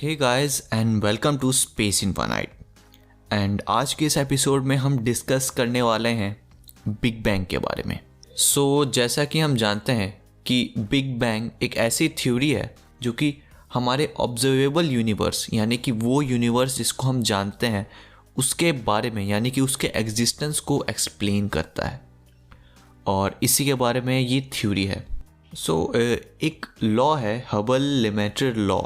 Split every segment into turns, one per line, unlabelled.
Hey guys and welcome to Space Infinite. And आज के इस एपिसोड में हम डिस्कस करने वाले हैं बिग बैंग के बारे में। जैसा कि हम जानते हैं कि बिग बैंग एक ऐसी थ्योरी है जो कि हमारे ऑब्जर्वेबल यूनिवर्स यानी कि वो यूनिवर्स जिसको हम जानते हैं उसके बारे में यानी कि उसके एग्जिस्टेंस को एक्सप्लेन करता है, और इसी के बारे में ये थ्योरी है। एक लॉ है हबल लिमिटेड लॉ,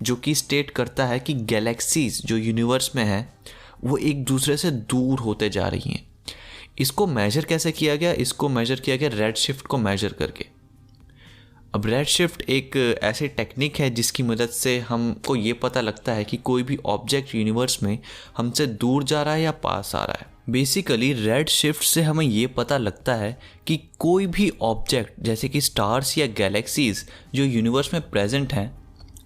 जो कि स्टेट करता है कि गैलेक्सीज जो यूनिवर्स में है वो एक दूसरे से दूर होते जा रही हैं। इसको मेजर कैसे किया गया? इसको मेजर किया गया रेड शिफ्ट को मेजर करके। अब रेड शिफ्ट एक ऐसी टेक्निक है जिसकी मदद से हमको ये पता लगता है कि कोई भी ऑब्जेक्ट यूनिवर्स में हमसे दूर जा रहा है या पास आ रहा है। बेसिकली रेड शिफ्ट से हमें ये पता लगता है कि कोई भी ऑब्जेक्ट जैसे कि स्टार्स या गैलेक्सीज जो यूनिवर्स में प्रेजेंट हैं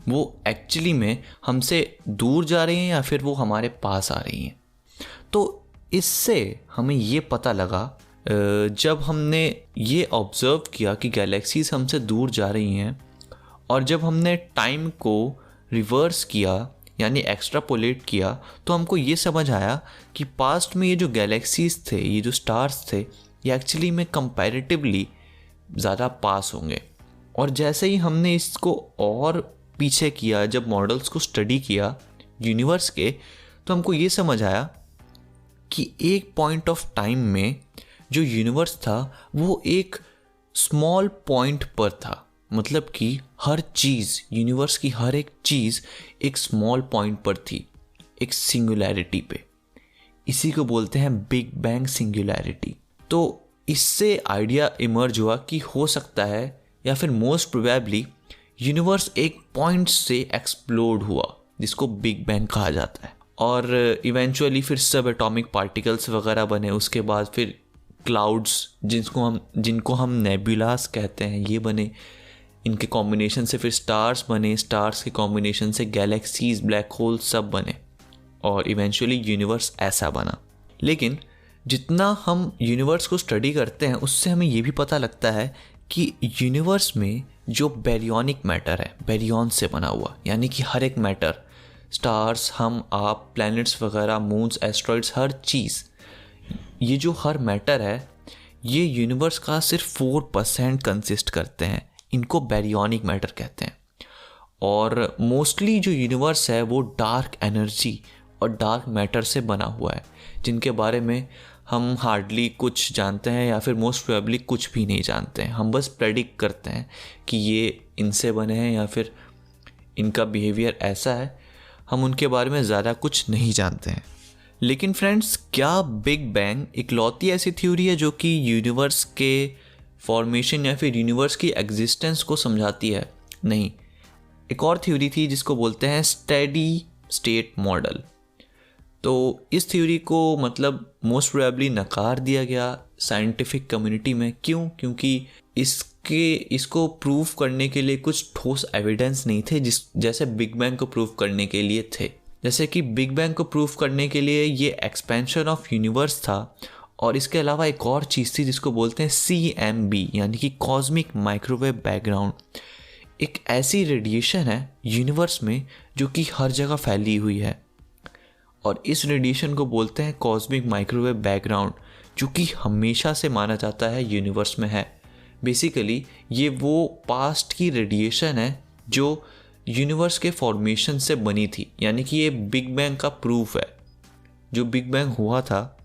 वो एक्चुअली में हमसे दूर जा रही हैं या फिर वो हमारे पास आ रही हैं। तो इससे हमें ये पता लगा जब हमने ये ऑब्ज़र्व किया कि गैलेक्सीज हमसे दूर जा रही हैं, और जब हमने टाइम को रिवर्स किया यानी एक्स्ट्रापोलेट किया, तो हमको ये समझ आया कि पास्ट में ये जो गैलेक्सीज थे, ये जो स्टार्स थे, ये एक्चुअली में कंपैरेटिवली ज़्यादा पास होंगे। और जैसे ही हमने इसको और पीछे किया, जब मॉडल्स को स्टडी किया यूनिवर्स के, तो हमको ये समझ आया कि एक पॉइंट ऑफ टाइम में जो यूनिवर्स था वो एक स्मॉल पॉइंट पर था। मतलब कि हर चीज़, यूनिवर्स की हर एक चीज़ एक स्मॉल पॉइंट पर थी, एक सिंगुलैरिटी पे। इसी को बोलते हैं बिग बैंग सिंगुलैरिटी। तो इससे आइडिया इमर्ज हुआ कि हो सकता है या फिर मोस्ट प्रोबेबली यूनिवर्स एक पॉइंट से एक्सप्लोड हुआ जिसको बिग बैंग कहा जाता है, और इवेंचुअली फिर सब एटॉमिक पार्टिकल्स वगैरह बने। उसके बाद फिर क्लाउड्स जिनको हम नेबुलास कहते हैं ये बने। इनके कॉम्बिनेशन से फिर स्टार्स बने, स्टार्स के कॉम्बिनेशन से गैलेक्सीज, ब्लैक होल सब बने, और इवेंचुअली यूनिवर्स ऐसा बना। लेकिन जितना हम यूनिवर्स को स्टडी करते हैं उससे हमें ये भी पता लगता है कि यूनिवर्स में जो बैरियोनिक मैटर है, बैरियन से बना हुआ, यानी कि हर एक मैटर, स्टार्स, हम, आप, प्लैनेट्स वगैरह, मून्स, एस्ट्रॉइड्स, हर चीज़, ये जो हर मैटर है ये यूनिवर्स का सिर्फ 4% कंसिस्ट करते हैं। इनको बैरियोनिक मैटर कहते हैं। और मोस्टली जो यूनिवर्स है वो डार्क एनर्जी और डार्क मैटर से बना हुआ है, जिनके बारे में हम हार्डली कुछ जानते हैं या फिर मोस्ट प्रोबेबली कुछ भी नहीं जानते हैं। हम बस प्रेडिक्ट करते हैं कि ये इनसे बने हैं या फिर इनका बिहेवियर ऐसा है। हम उनके बारे में ज़्यादा कुछ नहीं जानते हैं। लेकिन फ्रेंड्स, क्या बिग बैंग इकलौती ऐसी थ्योरी है जो कि यूनिवर्स के फॉर्मेशन या फिर यूनिवर्स की एग्जिस्टेंस को समझाती है? नहीं, एक और थ्योरी थी जिसको बोलते हैं स्टेडी स्टेट मॉडल। तो इस थ्योरी को मतलब मोस्ट प्रोबेबली नकार दिया गया साइंटिफिक कम्युनिटी में। क्यों? क्योंकि इसको प्रूव करने के लिए कुछ ठोस एविडेंस नहीं थे जैसे बिग बैंग को प्रूव करने के लिए थे। जैसे कि बिग बैंग को प्रूव करने के लिए ये एक्सपेंशन ऑफ यूनिवर्स था, और इसके अलावा एक और चीज़ थी जिसको बोलते हैं CMB यानी कि कॉस्मिक माइक्रोवेव बैकग्राउंड। एक ऐसी रेडिएशन है यूनिवर्स में जो कि हर जगह फैली हुई है, और इस रेडिएशन को बोलते हैं कॉस्मिक माइक्रोवेव बैकग्राउंड, जो कि हमेशा से माना जाता है यूनिवर्स में है। बेसिकली ये वो पास्ट की रेडिएशन है जो यूनिवर्स के फॉर्मेशन से बनी थी, यानी कि ये बिग बैंग का प्रूफ है। जो बिग बैंग हुआ था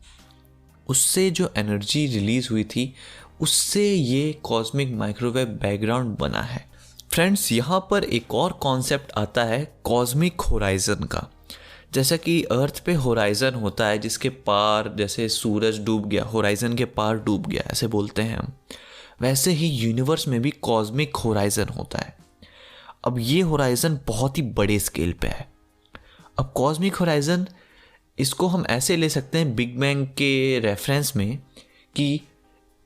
उससे जो एनर्जी रिलीज हुई थी उससे ये कॉस्मिक माइक्रोवेव बैकग्राउंड बना है। फ्रेंड्स, यहाँ पर एक और कॉन्सेप्ट आता है कॉस्मिक होराइजन का। जैसा कि अर्थ पे होराइजन होता है जिसके पार, जैसे सूरज डूब गया, होराइजन के पार डूब गया, ऐसे बोलते हैं हम, वैसे ही यूनिवर्स में भी कॉस्मिक होराइजन होता है। अब ये होराइजन बहुत ही बड़े स्केल पे है। अब कॉस्मिक होराइजन, इसको हम ऐसे ले सकते हैं बिग बैंग के रेफरेंस में कि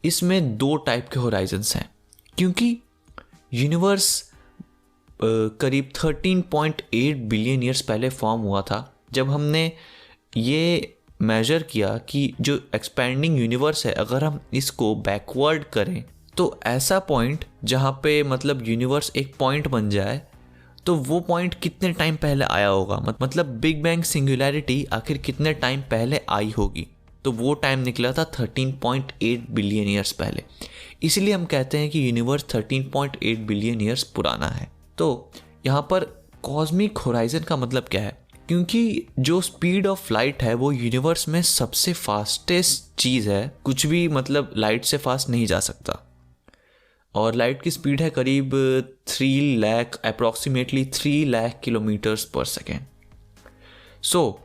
इसमें 2 टाइप के होराइजन्स हैं, क्योंकि यूनिवर्स करीब 13.8 बिलियन ईयर्स पहले फॉर्म हुआ था। जब हमने ये मेजर किया कि जो एक्सपेंडिंग यूनिवर्स है, अगर हम इसको बैकवर्ड करें तो ऐसा पॉइंट जहाँ पे मतलब यूनिवर्स एक पॉइंट बन जाए, तो वो पॉइंट कितने टाइम पहले आया होगा, मतलब बिग बैंग सिंगुलैरिटी आखिर कितने टाइम पहले आई होगी। तो वो टाइम निकला था 13.8 बिलियन ईयर्स पहले। इसलिए हम कहते हैं कि यूनिवर्स 13.8 बिलियन ईयर्स पुराना है। तो यहाँ पर कॉस्मिक होराइजन का मतलब क्या है, क्योंकि जो स्पीड ऑफ लाइट है वो यूनिवर्स में सबसे फास्टेस्ट चीज़ है। कुछ भी मतलब लाइट से फास्ट नहीं जा सकता, और लाइट की स्पीड है करीब 3 लाख, अप्रॉक्सीमेटली 3 लाख किलोमीटर्स पर सेकेंड। सो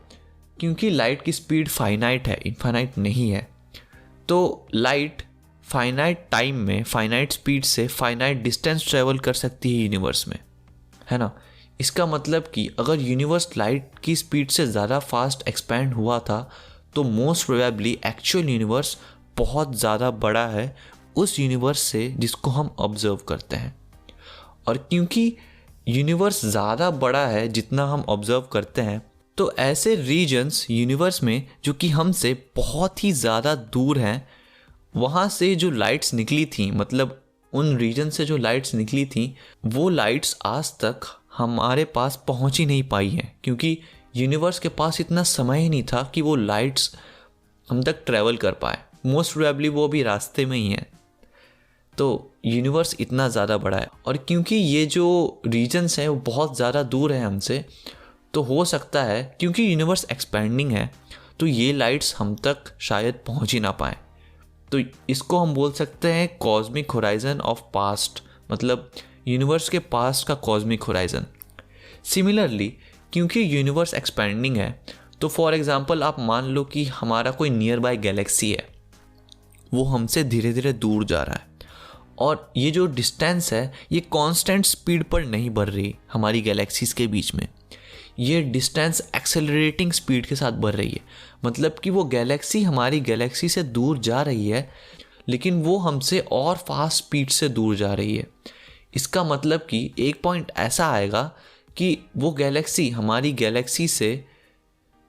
क्योंकि लाइट की स्पीड फाइनाइट है, इनफाइनाइट नहीं है, तो लाइट फाइनाइट टाइम में फाइनाइट स्पीड से फाइनाइट डिस्टेंस ट्रेवल कर सकती है यूनिवर्स में, है ना। इसका मतलब कि अगर यूनिवर्स लाइट की स्पीड से ज़्यादा फास्ट एक्सपैंड हुआ था तो मोस्ट प्रोबेबली एक्चुअल यूनिवर्स बहुत ज़्यादा बड़ा है उस यूनिवर्स से जिसको हम ऑब्जर्व करते हैं। और क्योंकि यूनिवर्स ज़्यादा बड़ा है जितना हम ऑब्जर्व करते हैं, तो ऐसे रीजन्स यूनिवर्स में जो कि हमसे बहुत ही ज़्यादा दूर हैं, वहाँ से जो लाइट्स निकली थी, मतलब उन रीजन से जो लाइट्स निकली थी, वो लाइट्स आज तक हमारे पास पहुँच ही नहीं पाई हैं, क्योंकि यूनिवर्स के पास इतना समय ही नहीं था कि वो लाइट्स हम तक ट्रैवल कर पाए। मोस्ट प्रोबेबली वो भी रास्ते में ही है। तो यूनिवर्स इतना ज़्यादा बड़ा है, और क्योंकि ये जो रीजन्स हैं वो बहुत ज़्यादा दूर है हमसे, तो हो सकता है क्योंकि यूनिवर्स एक्सपैंडिंग है तो ये लाइट्स हम तक शायद पहुंच ही ना पाए। तो इसको हम बोल सकते हैं कॉस्मिक होराइजन ऑफ पास्ट, मतलब यूनिवर्स के पास्ट का कॉस्मिक होराइजन। सिमिलरली क्योंकि यूनिवर्स एक्सपैंडिंग है, तो फॉर एग्जांपल आप मान लो कि हमारा कोई नियर बाय गैलेक्सी है, वो हमसे धीरे धीरे दूर जा रहा है, और ये जो डिस्टेंस है ये कांस्टेंट स्पीड पर नहीं बढ़ रही हमारी गैलेक्सीज के बीच में, ये डिस्टेंस एक्सेलरेटिंग स्पीड के साथ बढ़ रही है। मतलब कि वो गैलेक्सी हमारी गैलेक्सी से दूर जा रही है, लेकिन वो हमसे और फास्ट स्पीड से दूर जा रही है। इसका मतलब कि एक पॉइंट ऐसा आएगा कि वो गैलेक्सी हमारी गैलेक्सी से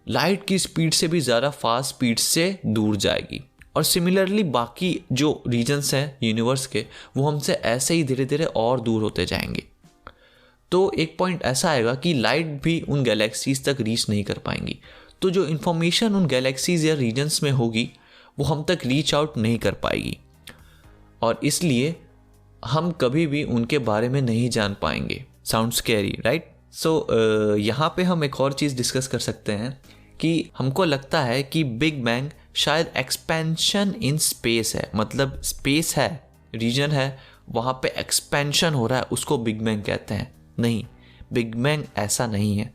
लाइट की स्पीड से भी ज़्यादा फास्ट स्पीड से दूर जाएगी। और सिमिलरली बाकी जो रीजन्स हैं यूनिवर्स के, वो हमसे ऐसे ही धीरे धीरे और दूर होते जाएंगे। तो एक पॉइंट ऐसा आएगा कि लाइट भी उन गैलेक्सीज तक रीच नहीं कर पाएंगी। तो जो इन्फॉर्मेशन उन गैलेक्सीज या रीजन्स में होगी वो हम तक रीच आउट नहीं कर पाएगी, और इसलिए हम कभी भी उनके बारे में नहीं जान पाएंगे। Sound scary, right? सो यहाँ पे हम एक और चीज़ डिस्कस कर सकते हैं कि हमको लगता है कि बिग बैंग शायद एक्सपेंशन इन स्पेस है, मतलब स्पेस है, रीजन है, वहाँ पे एक्सपेंशन हो रहा है, उसको बिग बैंग कहते हैं। नहीं, बिग बैंग ऐसा नहीं है।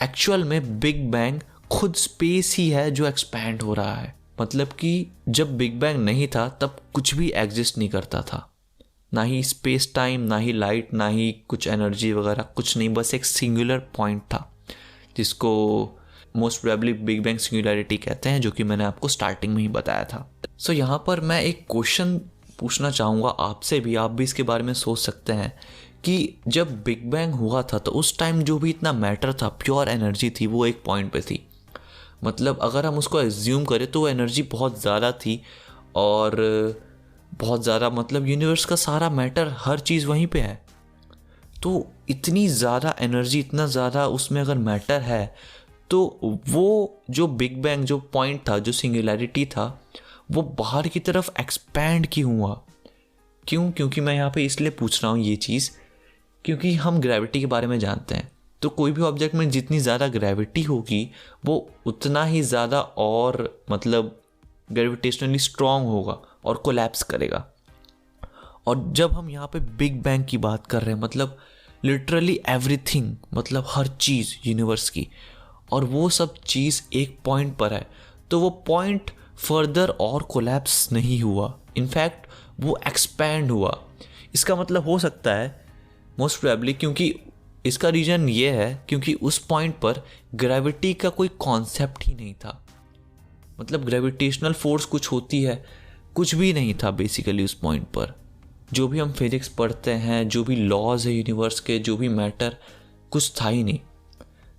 एक्चुअल में बिग बैंग खुद स्पेस ही है जो एक्सपैंड हो रहा है। मतलब कि जब बिग बैंग नहीं था तब कुछ भी एग्जिस्ट नहीं करता था, ना ही स्पेस टाइम, ना ही लाइट, ना ही कुछ एनर्जी वगैरह, कुछ नहीं, बस एक सिंगुलर पॉइंट था जिसको most probably big bang singularity कहते हैं, जो कि मैंने आपको स्टार्टिंग में ही बताया था। सो यहाँ पर मैं एक क्वेश्चन पूछना चाहूँगा आपसे भी, आप भी इसके बारे में सोच सकते हैं कि जब बिग बैंग हुआ था तो उस टाइम जो भी इतना मैटर था, प्योर एनर्जी थी, वो एक पॉइंट पे थी। मतलब अगर हम उसको एज्यूम करें तो वो एनर्जी बहुत ज़्यादा थी, और बहुत ज़्यादा मतलब यूनिवर्स का सारा मैटर, हर चीज़ वहीं पे है। तो इतनी ज़्यादा एनर्जी, इतना ज़्यादा उसमें अगर मैटर है, तो वो जो बिग बैंग जो पॉइंट था, जो सिंगुलैरिटी था, वो बाहर की तरफ एक्सपैंड क्यों हुआ? क्यों? क्योंकि मैं यहाँ पे इसलिए पूछ रहा हूँ ये चीज़, क्योंकि हम ग्रेविटी के बारे में जानते हैं। तो कोई भी ऑब्जेक्ट में जितनी ज़्यादा ग्रेविटी होगी वो उतना ही ज़्यादा और मतलब ग्रेविटेशनली स्ट्रॉन्ग होगा और कोलैप्स करेगा। और जब हम यहाँ पे बिग बैंग की बात कर रहे हैं, मतलब लिटरली एवरीथिंग, मतलब हर चीज़ यूनिवर्स की, और वो सब चीज़ एक पॉइंट पर है, तो वो पॉइंट फर्दर और कोलैप्स नहीं हुआ, इनफैक्ट वो एक्सपैंड हुआ। इसका मतलब हो सकता है मोस्ट प्रोबेबली, क्योंकि इसका रीज़न ये है क्योंकि उस पॉइंट पर ग्रेविटी का कोई कॉन्सेप्ट ही नहीं था। मतलब ग्रेविटेशनल फोर्स कुछ होती है, कुछ भी नहीं था बेसिकली उस पॉइंट पर। जो भी हम फिजिक्स पढ़ते हैं, जो भी लॉज है यूनिवर्स के, जो भी मैटर, कुछ था ही नहीं।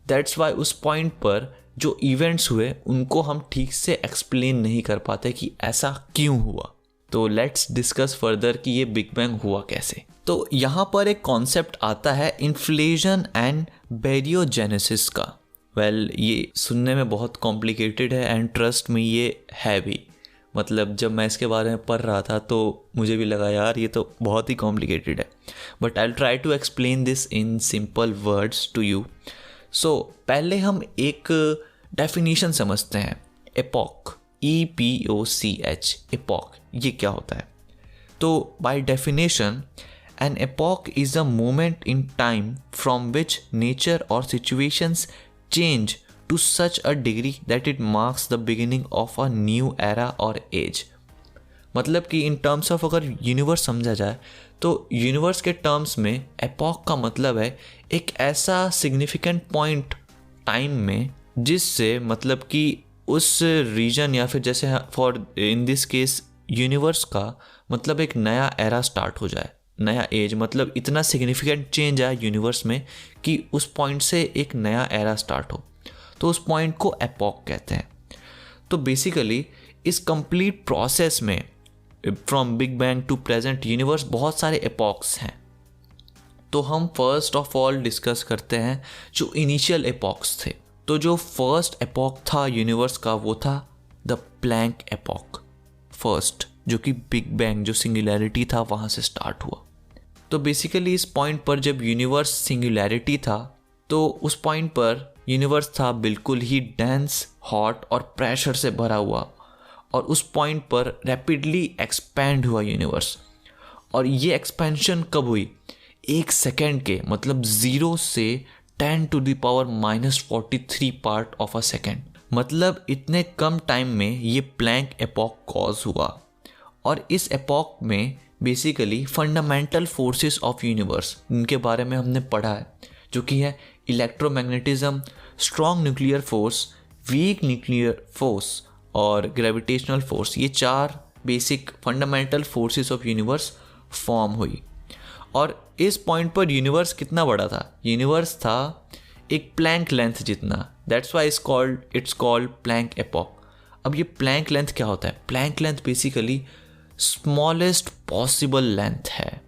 दैट्स वाई उस पॉइंट पर जो इवेंट्स हुए उनको हम ठीक से एक्सप्लेन नहीं कर पाते कि ऐसा क्यों हुआ। तो लेट्स डिस्कस फर्दर कि ये बिग बैंग हुआ कैसे। तो यहाँ पर एक कॉन्सेप्ट आता है इन्फ्लेशन एंड बैरियोजेनेसिस का। ये सुनने में बहुत कॉम्प्लिकेटेड है एंड ट्रस्ट में ये है भी। मतलब जब मैं इसके बारे में पढ़ रहा था तो मुझे भी लगा यार ये तो बहुत ही कॉम्प्लिकेटेड है, but I will try to explain this in simple words to you. So पहले हम एक डेफिनेशन समझते हैं, एपॉक, EPOCH, एपॉक ये क्या होता है। तो by definition an epoch is a moment in time from which nature or situations change to such a degree that it marks the beginning of a new era or age। मतलब कि in terms of अगर universe समझा जाए तो universe के terms में epoch का मतलब है एक ऐसा सिग्निफिकेंट पॉइंट टाइम में जिससे मतलब कि उस रीजन या फिर जैसे for in this case universe का मतलब एक नया एरा स्टार्ट हो जाए, नया एज, मतलब इतना सिग्निफिकेंट चेंज आया यूनिवर्स में कि उस पॉइंट से एक नया एरा स्टार्ट हो, तो उस पॉइंट को एपॉक कहते हैं। तो बेसिकली इस कंप्लीट प्रोसेस में from Big Bang to present universe बहुत सारे एपॉक्स हैं। तो हम फर्स्ट ऑफ ऑल डिस्कस करते हैं जो इनिशियल एपॉक्स थे। तो जो फर्स्ट एपॉक था यूनिवर्स का वो था द प्लैंक एपॉक फर्स्ट, जो कि बिग बैंग जो सिंगुलैरिटी था वहाँ से स्टार्ट हुआ। तो बेसिकली इस पॉइंट पर जब यूनिवर्स सिंगुलैरिटी था तो उस पॉइंट पर यूनिवर्स था बिल्कुल ही डेंस, हॉट और प्रेशर से भरा हुआ, और उस पॉइंट पर रैपिडली एक्सपैंड हुआ यूनिवर्स। और ये एक्सपेंशन कब हुई? 1 सेकेंड के, मतलब 0 से 10⁻⁻43 पार्ट ऑफ अ सेकेंड, मतलब इतने कम टाइम में ये प्लैंक एपॉक कॉज हुआ। और इस एपॉक में basically fundamental forces of universe, इनके बारे में हमने पढ़ा है, जो कि है electromagnetism, strong nuclear force, weak nuclear force और ग्रेविटेशनल फोर्स। ये 4 basic fundamental forces of universe form हुई। और इस पॉइंट पर यूनिवर्स कितना बड़ा था? यूनिवर्स था एक प्लैंक लेंथ जितना, that's why it's called Planck epoch. अब ये प्लैंक लेंथ क्या होता है? Planck length basically smallest possible length है,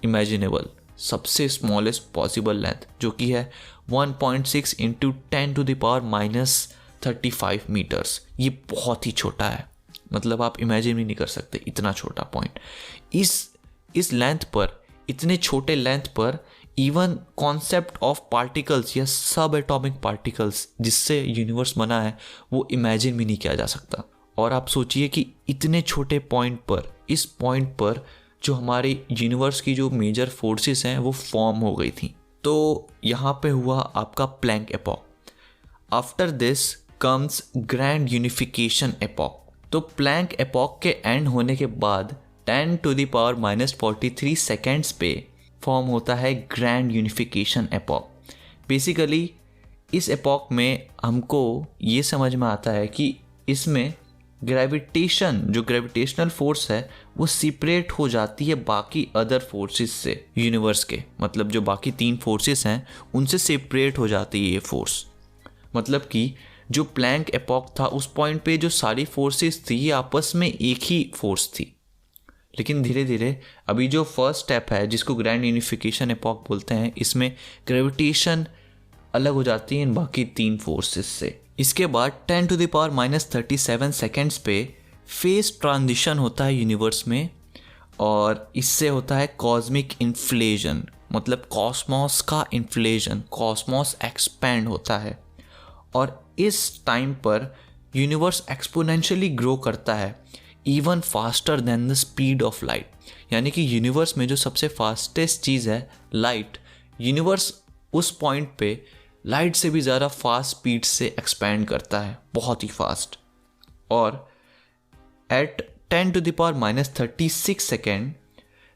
इमेजिनेबल, सबसे स्मॉलेस्ट पॉसिबल लेंथ, जो कि है 1.6 × 10⁻⁻35 मीटर्स। ये बहुत ही छोटा है, मतलब आप इमेजिन भी नहीं कर सकते इतना छोटा पॉइंट। इस लेंथ पर, इतने छोटे लेंथ पर इवन कॉन्सेप्ट ऑफ पार्टिकल्स या सब एटॉमिक पार्टिकल्स जिससे यूनिवर्स बना है वो इमेजिन भी नहीं किया जा सकता। और आप सोचिए कि इतने छोटे पॉइंट पर, इस पॉइंट पर जो हमारे यूनिवर्स की जो मेजर फोर्सेस हैं वो फॉर्म हो गई थी। तो यहाँ पे हुआ आपका Planck epoch. After this comes grand unification epoch. तो प्लैंक एपॉक के एंड होने के बाद 10⁻⁻43 सेकेंड्स पे फॉर्म होता है ग्रैंड यूनिफिकेशन एपॉक। बेसिकली इस एपॉक में हमको ये समझ में आता है कि इसमें ग्रेविटेशन, जो ग्रेविटेशनल फोर्स है वो सेपरेट हो जाती है बाकी अदर फोर्सेस से, यूनिवर्स के, मतलब जो बाकी 3 फोर्सेस हैं उनसे सेपरेट हो जाती है ये फोर्स। मतलब कि जो प्लैंक एपॉक था उस पॉइंट पे जो सारी फोर्सेस थी ये आपस में एक ही फोर्स थी। लेकिन धीरे धीरे अभी जो फर्स्ट स्टेप है जिसको ग्रैंड यूनिफिकेशन एपॉक बोलते हैं, इसमें ग्रेविटेशन अलग हो जाती है इन बाकी 3 फोर्सेस से। इसके बाद 10⁻⁻37 सेकेंड्स पे फेज ट्रांजिशन होता है यूनिवर्स में, और इससे होता है कॉस्मिक इन्फ्लेशन, मतलब कॉस्मॉस का इन्फ्लेशन, कॉस्मॉस एक्सपैंड होता है। और इस टाइम पर यूनिवर्स एक्सपोनेंशियली ग्रो करता है, even faster than the speed of light. यानी कि यूनिवर्स में जो सबसे फास्टेस्ट चीज़ है लाइट, यूनिवर्स उस पॉइंट पे लाइट से भी ज़्यादा फास्ट स्पीड से एक्सपैंड करता है, बहुत ही फास्ट। और at 10⁻⁻36 second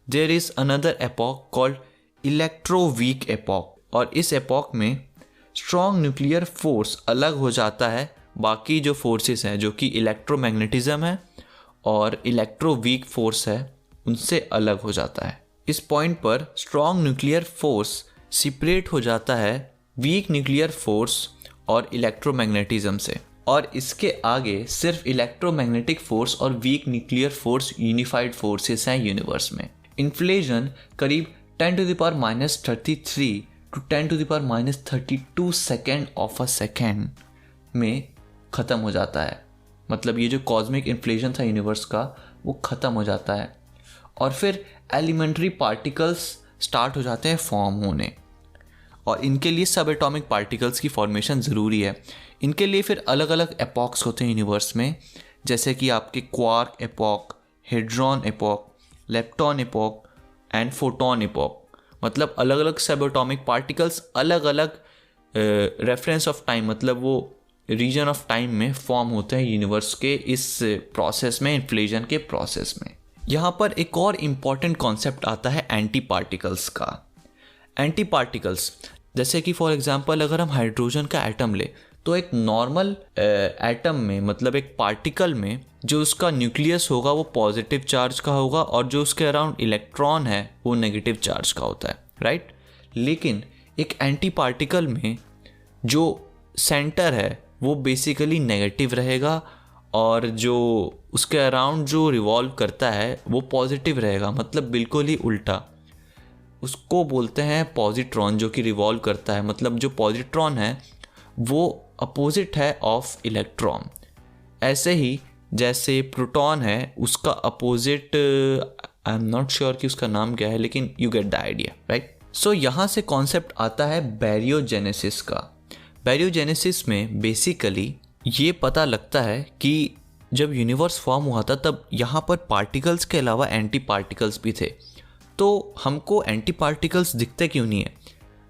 there is another epoch called electroweak epoch. और इस एपॉक में स्ट्रॉन्ग न्यूक्लियर फोर्स अलग हो जाता है बाकी जो फोर्सेस हैं, जो कि इलेक्ट्रोमैग्नेटिज्म है और इलेक्ट्रोवीक फोर्स है, उनसे अलग हो जाता है। इस पॉइंट पर स्ट्रॉन्ग न्यूक्लियर फोर्स सेपरेट हो जाता है वीक न्यूक्लियर फोर्स और इलेक्ट्रोमैग्नेटिज्म से, और इसके आगे सिर्फ इलेक्ट्रोमैग्नेटिक फोर्स और weak nuclear force unified forces हैं यूनिवर्स में। इन्फ्लेशन करीब 10⁻³ to 10⁻32 second of a second में ख़त्म हो जाता है। मतलब ये जो कॉस्मिक इन्फ्लेशन था यूनिवर्स का वो ख़त्म हो जाता है और फिर एलिमेंट्री पार्टिकल्स स्टार्ट हो जाते हैं फॉर्म होने, और इनके लिए सब एटॉमिक पार्टिकल्स की फॉर्मेशन ज़रूरी है। इनके लिए फिर अलग अलग एपॉक्स होते हैं यूनिवर्स में, जैसे कि आपके quark epoch, hadron epoch, lepton epoch and photon epoch. मतलब अलग अलग सब एटॉमिक पार्टिकल्स अलग अलग रेफरेंस ऑफ टाइम, मतलब वो रीजन ऑफ टाइम में फॉर्म होते हैं यूनिवर्स के इस प्रोसेस में, इन्फ्लेशन के प्रोसेस में। यहाँ पर एक और इम्पॉर्टेंट कॉन्सेप्ट आता है एंटी पार्टिकल्स का। एंटी पार्टिकल्स जैसे कि फॉर एग्जांपल अगर हम हाइड्रोजन का एटम ले तो एक नॉर्मल एटम में, मतलब एक पार्टिकल में, जो उसका न्यूक्लियस होगा वो पॉजिटिव चार्ज का होगा और जो उसके अराउंड इलेक्ट्रॉन है वो नेगेटिव चार्ज का होता है, राइट। लेकिन एक एंटी पार्टिकल में जो सेंटर है वो बेसिकली नेगेटिव रहेगा और जो उसके अराउंड जो रिवॉल्व करता है वो पॉजिटिव रहेगा, मतलब बिल्कुल ही उल्टा। उसको बोलते हैं पॉजिट्रॉन, जो कि रिवॉल्व करता है। मतलब जो पॉजिट्रॉन है वो अपोजिट है ऑफ इलेक्ट्रॉन। ऐसे ही जैसे प्रोटॉन है उसका opposite, I am not sure कि उसका नाम क्या है, लेकिन you get the idea, right. So यहाँ से कॉन्सेप्ट आता है बैरियोजेनेसिस का। बैरियोजेनेसिस में बेसिकली ये पता लगता है कि जब यूनिवर्स फॉर्म हुआ था तब यहाँ पर पार्टिकल्स के अलावा एंटी पार्टिकल्स भी थे, तो हमको एंटी पार्टिकल्स दिखते क्यों नहीं है।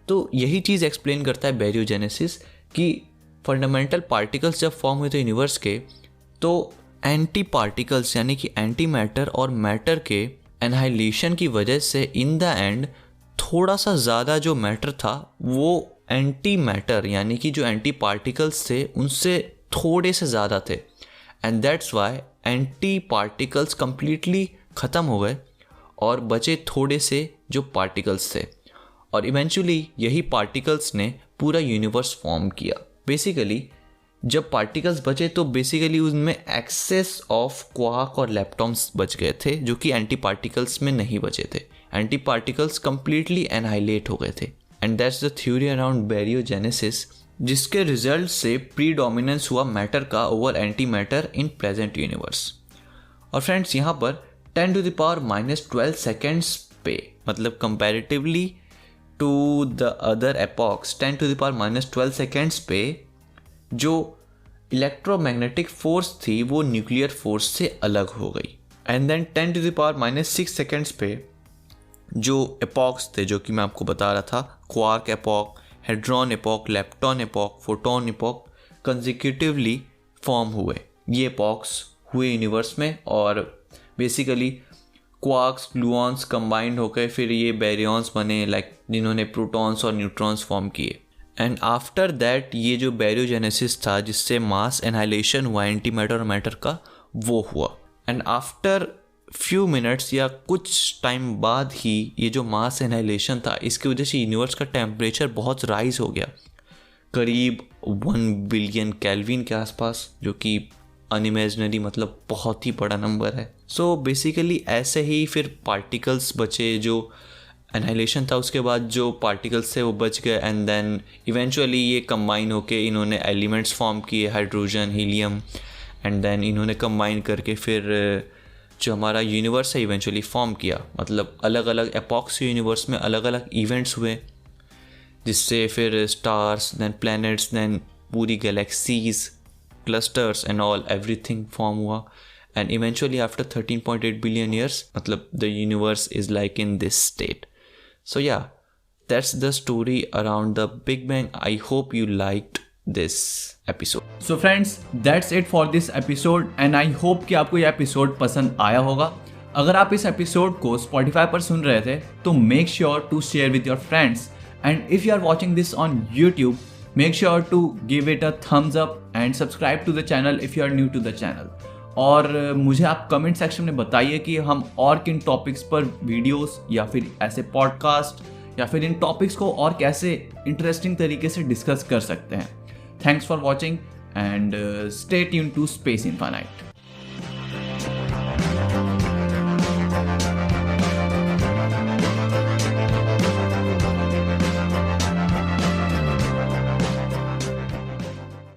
तो यही चीज़ एक्सप्लेन करता है बैरियोजेनेसिस कि फंडामेंटल पार्टिकल्स जब फॉर्म हुए थे यूनिवर्स के, तो एंटी पार्टिकल्स यानी कि एंटी मैटर और मैटर के एनहाइलेशन की वजह से इन द एंड थोड़ा सा ज़्यादा जो मैटर था वो एंटी मैटर यानी कि जो एंटी पार्टिकल्स थे उनसे थोड़े से ज़्यादा थे, and that's why anti particles completely ख़त्म हो गए और बचे थोड़े से जो पार्टिकल्स थे, और इवेंचुअली यही पार्टिकल्स ने पूरा यूनिवर्स फॉर्म किया। बेसिकली जब पार्टिकल्स बचे तो बेसिकली उनमें एक्सेस ऑफ क्वार्क और लेप्टॉन्स बच गए थे, जो कि एंटी पार्टिकल्स में नहीं बचे थे। एंटी पार्टिकल्स कंप्लीटली एनहाइलेट हो गए थे, and that's the theory around baryogenesis, जिसके रिजल्ट से प्रीडोमिनेंस हुआ मैटर का over antimatter in present universe. और फ्रेंड्स यहाँ पर 10⁻12 सेकेंड्स पे, मतलब comparatively to the other epochs, 10⁻12 seconds पे जो इलेक्ट्रोमैग्नेटिक फोर्स थी वो न्यूक्लियर फोर्स से अलग हो गई। एंड देन 10⁻6 सेकेंड्स पे जो एपॉक्स थे, जो कि मैं आपको बता रहा था, quark epoch, hadron epoch, lepton epoch, photon epoch, consecutively form हुए। ये एपॉक्स हुए यूनिवर्स में और बेसिकली क्वार्क्स ग्लूऑन्स कंबाइंड होकर फिर ये बैरियॉन्स बने, लाइक जिन्होंने प्रोटॉन्स और न्यूट्रॉन्स फॉर्म किए। एंड आफ्टर दैट ये जो बैरियोजेनेसिस था जिससे मास एनहाइलेशन हुआ एंटी मैटर और मैटर का, वो हुआ। एंड आफ्टर फ्यू मिनट्स या कुछ टाइम बाद ही ये जो मास एनहाइलेशन था इसकी वजह से यूनिवर्स का टेम्परेचर बहुत राइज हो गया, करीब 1 बिलियन केल्विन के आसपास, जो कि अनइमेजिनरी, मतलब बहुत ही बड़ा नंबर है। सो बेसिकली ऐसे ही फिर पार्टिकल्स बचे, जो एनहाइलेशन था उसके बाद जो पार्टिकल्स थे वो बच गए, एंड देन इवेंचुअली ये कंबाइन होके इन्होंने एलिमेंट्स फॉर्म किए, हाइड्रोजन, हीलियम, एंड देन इन्होंने कंबाइन करके फिर जो हमारा यूनिवर्स है इवेंचुअली फॉर्म किया। मतलब अलग अलग एपॉक्स यूनिवर्स में अलग अलग इवेंट्स हुए, जिससे फिर स्टार्स, देन प्लैनेट्स, देन पूरी galaxies, clusters and all everything form हुआ। And eventually after 13.8 billion years, मतलब the universe is like in this state. So yeah, that's the story around the Big Bang. I hope you liked this episode.
So friends, that's it for this episode and I hope कि आपको ये episode पसंद आया होगा. अगर आप इस episode को Spotify पर सुन रहे थे तो make sure to share with your friends, and if you are watching this on YouTube, make sure to give it a thumbs up and subscribe to the channel if you are new to the channel. और मुझे आप comment section में बताइए कि हम और किन topics पर वीडियोस या फिर ऐसे पॉडकास्ट या फिर इन टॉपिक्स को और कैसे इंटरेस्टिंग तरीके से डिस्कस कर सकते हैं. Thanks for watching and stay tuned to Space infinite.